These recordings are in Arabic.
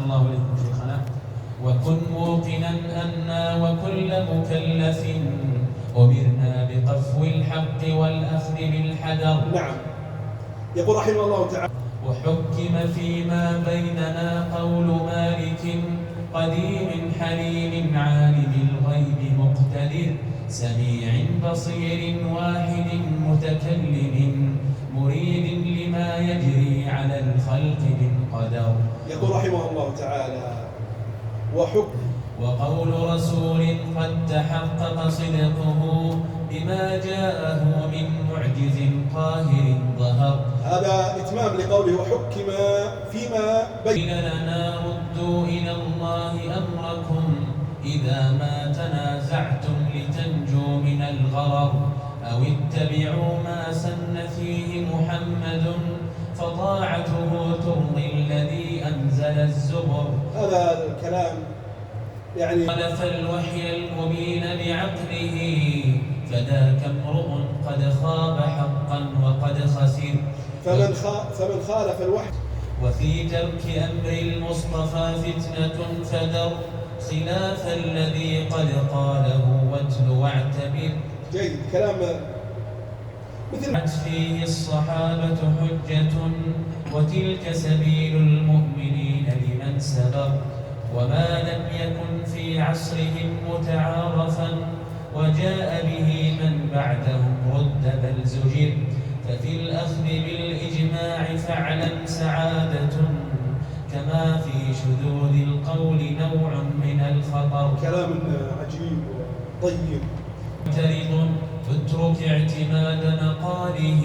الله إليكم شيخنا. وكن موقنا أنا وكل مكلف أمرنا بقفو الحق والأخذ بالحذر. نعم. يقول رحمه الله تعالى: وحكم فيما بيننا قول مالك قديم حليم عالم الغيب مقتدر سميع بصير واحد متكلم مريد لما يجري على الخلق من قدر. يقول رحمه الله تعالى: وقول رسول قد تحقق صدقه بما جاءه من معجز قاهر ظهر. هذا إتمام لقوله: وحكم فيما بين لنا ردوا إلى الله أمركم إذا ما تنازعتم لتنجوا من الغرر أو اتبعوا ما سن فيه محمد فطاعته ترضي الذي أنزل الزبر. هذا الكلام يعني خلف الوحي المبين بعقله فذاك امرؤ قد خاب حقا وقد خسر. فمن خالف الوحي. وفي ترك أمر المصطفى فتنة فدر خلاف الذي قد قاله واتل واعتبر. جيد. كلام مثل فيه الصحابة حجة وتلك سبيل المؤمنين لمن سبر وما لم يكن في عصرهم متعارفا وجاء به من بعدهم رد بل زجر. ففي الأخذ بالإجماع فاعلم سعادة كما في شذوذ القول نوع من الخطر. كلام عجيب طيب. معترض اترك اعتماد مقاله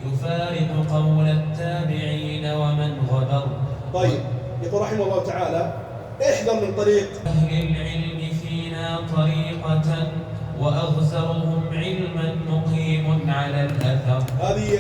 يفارق قول التابعين ومن غبر. طيب. يقول رحمه الله تعالى: احذر من طريق أهل العلم فينا طريقة وأغزرهم علما مقيم على الأثر. هذه